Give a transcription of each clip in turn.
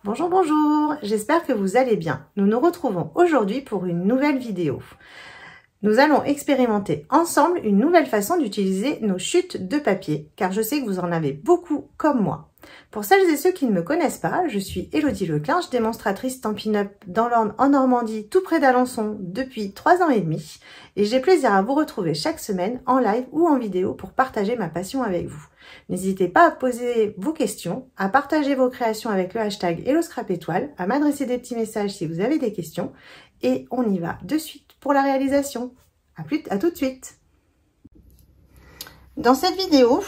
Bonjour, bonjour, j'espère que vous allez bien. Nous nous retrouvons aujourd'hui pour une nouvelle vidéo. Nous allons expérimenter ensemble une nouvelle façon d'utiliser nos chutes de papier, car je sais que vous en avez beaucoup comme moi. Pour celles et ceux qui ne me connaissent pas, je suis Élodie Leclinch, démonstratrice Stampin' Up dans l'Orne en Normandie, tout près d'Alençon, depuis 3 ans et demi. Et j'ai plaisir à vous retrouver chaque semaine en live ou en vidéo pour partager ma passion avec vous. N'hésitez pas à poser vos questions, à partager vos créations avec le hashtag HelloScrapEtoile, à m'adresser des petits messages si vous avez des questions. Et on y va de suite pour la réalisation. À tout de suite. Dans cette vidéo,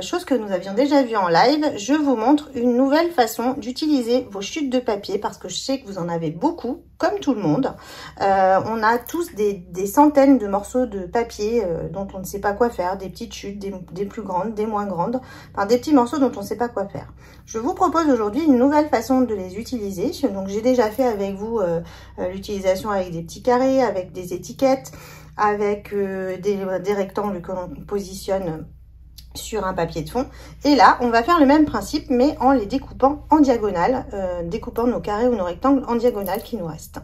chose que nous avions déjà vue en live, je vous montre une nouvelle façon d'utiliser vos chutes de papier parce que je sais que vous en avez beaucoup, comme tout le monde. On a tous des centaines de morceaux de papier dont on ne sait pas quoi faire, des petites chutes, des plus grandes, des moins grandes, enfin des petits morceaux dont on ne sait pas quoi faire. Je vous propose aujourd'hui une nouvelle façon de les utiliser. Donc j'ai déjà fait avec vous l'utilisation avec des petits carrés, avec des étiquettes, avec des rectangles que l'on positionne sur un papier de fond. Et là, on va faire le même principe, mais en les découpant en diagonale, découpant nos carrés ou nos rectangles en diagonale qui nous restent.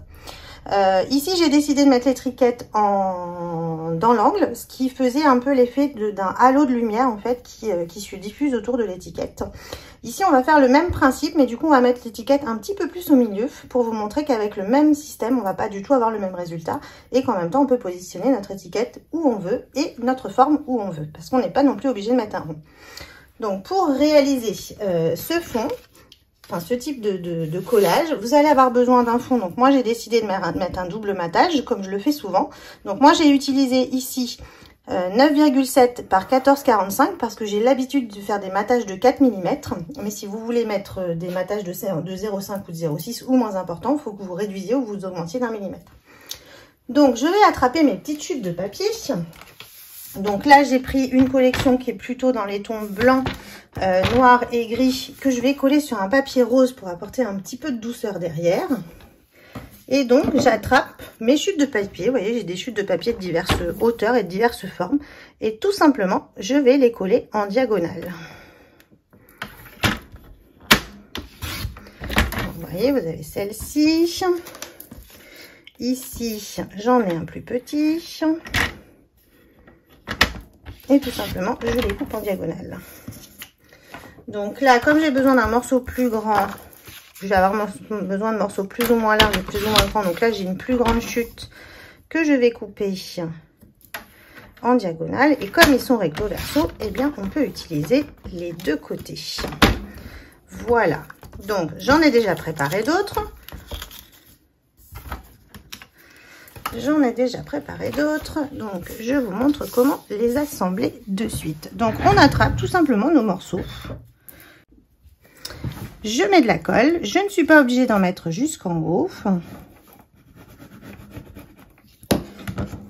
Ici, j'ai décidé de mettre l'étiquette dans l'angle, ce qui faisait un peu l'effet d'un halo de lumière, en fait, qui se diffuse autour de l'étiquette. Ici, on va faire le même principe, mais du coup, on va mettre l'étiquette un petit peu plus au milieu pour vous montrer qu'avec le même système, on va pas du tout avoir le même résultat et qu'en même temps, on peut positionner notre étiquette où on veut et notre forme où on veut, parce qu'on n'est pas non plus obligé de mettre un rond. Donc, pour réaliser ce fond, enfin ce type de collage, vous allez avoir besoin d'un fond. Donc, moi, j'ai décidé de mettre un double matage, comme je le fais souvent. Donc, moi, j'ai utilisé ici 9,7 par 14,45 parce que j'ai l'habitude de faire des matages de 4 mm. Mais si vous voulez mettre des matages de 0,5 ou de 0,6 ou moins important, il faut que vous réduisiez ou vous augmentiez d'1 mm. Donc, je vais attraper mes petites chutes de papier. Donc là, j'ai pris une collection qui est plutôt dans les tons blanc, noir et gris, que je vais coller sur un papier rose pour apporter un petit peu de douceur derrière. Et donc, j'attrape mes chutes de papier. Vous voyez, j'ai des chutes de papier de diverses hauteurs et de diverses formes. Et tout simplement, je vais les coller en diagonale. Vous voyez, vous avez celle-ci. Ici, j'en ai un plus petit. Et tout simplement, je les coupe en diagonale. Donc là, comme j'ai besoin d'un morceau plus grand, je vais avoir besoin de morceaux plus ou moins larges et plus ou moins grands. Donc là, j'ai une plus grande chute que je vais couper en diagonale. Et comme ils sont recto verso, eh bien, on peut utiliser les deux côtés. Voilà. Donc, j'en ai déjà préparé d'autres. Donc je vous montre comment les assembler de suite. Donc on attrape tout simplement nos morceaux. Je mets de la colle, je ne suis pas obligée d'en mettre jusqu'en haut.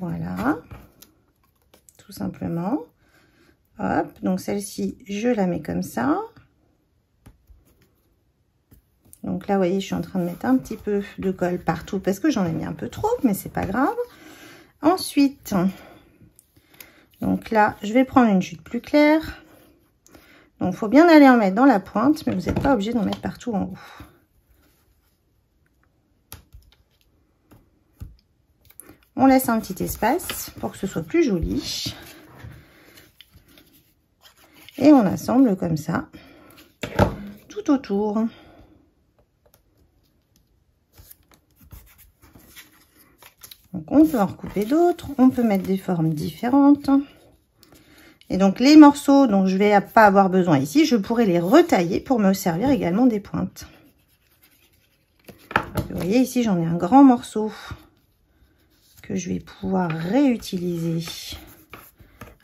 Voilà, tout simplement. Hop, donc celle-ci, je la mets comme ça. Donc là, vous voyez, je suis en train de mettre un petit peu de colle partout parce que j'en ai mis un peu trop, mais c'est pas grave. Ensuite, donc là, je vais prendre une chute plus claire. Donc, il faut bien aller en mettre dans la pointe, mais vous n'êtes pas obligé d'en mettre partout en haut. On laisse un petit espace pour que ce soit plus joli. Et on assemble comme ça, tout autour. Donc, on peut en recouper d'autres, on peut mettre des formes différentes. Et donc, les morceaux dont je vais pas avoir besoin ici, je pourrais les retailler pour me servir également des pointes. Vous voyez, ici, j'en ai un grand morceau que je vais pouvoir réutiliser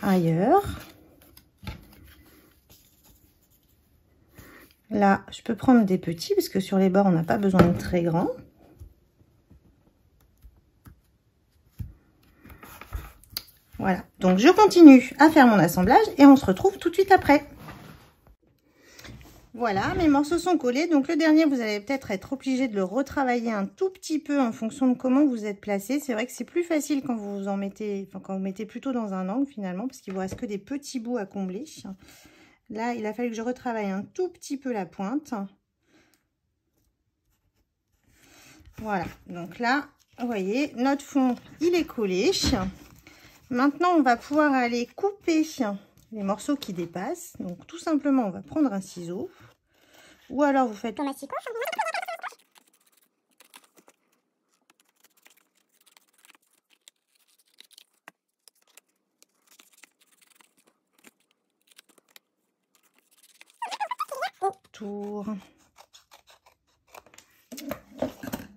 ailleurs. Là, je peux prendre des petits parce que sur les bords, on n'a pas besoin de très grands. Voilà, donc je continue à faire mon assemblage et on se retrouve tout de suite après. Voilà, mes morceaux sont collés. Donc le dernier, vous allez peut-être être obligé de le retravailler un tout petit peu en fonction de comment vous êtes placé. C'est vrai que c'est plus facile quand vous en mettez, enfin, quand vous mettez plutôt dans un angle finalement, parce qu'il vous reste que des petits bouts à combler. Là, il a fallu que je retravaille un tout petit peu la pointe. Voilà, donc là, vous voyez, notre fond, il est collé. Maintenant, on va pouvoir aller couper les morceaux qui dépassent. Donc, tout simplement, on va prendre un ciseau. Ou alors, vous faites comme un massicot. Autour.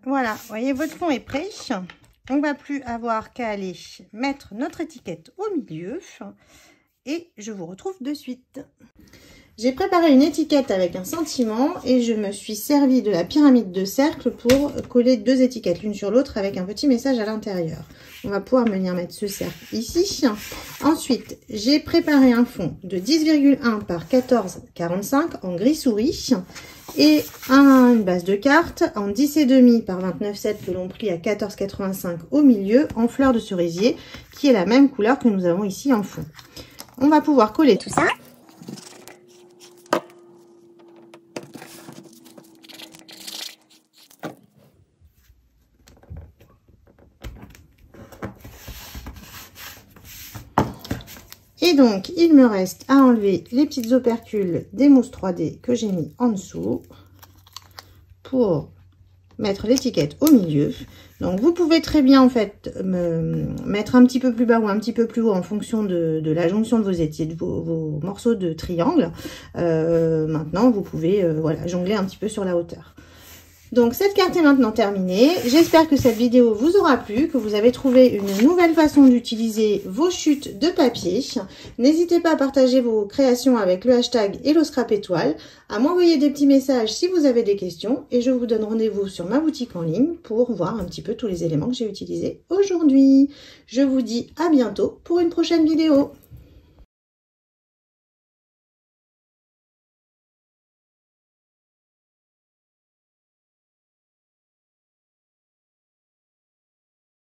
Voilà, vous voyez, votre fond est prêt. On va plus avoir qu'à aller mettre notre étiquette au milieu. Et je vous retrouve de suite. J'ai préparé une étiquette avec un sentiment et je me suis servi de la pyramide de cercle pour coller deux étiquettes l'une sur l'autre avec un petit message à l'intérieur. On va pouvoir venir mettre ce cercle ici. Ensuite, j'ai préparé un fond de 10,1 par 14,45 en gris souris et une base de carte en 10,5 par 29,7 que l'on plie à 14,85 au milieu en fleur de cerisier qui est la même couleur que nous avons ici en fond. On va pouvoir coller tout ça. Et donc, il me reste à enlever les petites opercules des mousses 3D que j'ai mis en dessous pour mettre l'étiquette au milieu. Donc, vous pouvez très bien, en fait, mettre un petit peu plus bas ou un petit peu plus haut en fonction de la jonction de vos morceaux de triangle. Maintenant, vous pouvez voilà, jongler un petit peu sur la hauteur. Donc, cette carte est maintenant terminée. J'espère que cette vidéo vous aura plu, que vous avez trouvé une nouvelle façon d'utiliser vos chutes de papier. N'hésitez pas à partager vos créations avec le hashtag Hello Scrap Étoile, à m'envoyer des petits messages si vous avez des questions et je vous donne rendez-vous sur ma boutique en ligne pour voir un petit peu tous les éléments que j'ai utilisés aujourd'hui. Je vous dis à bientôt pour une prochaine vidéo.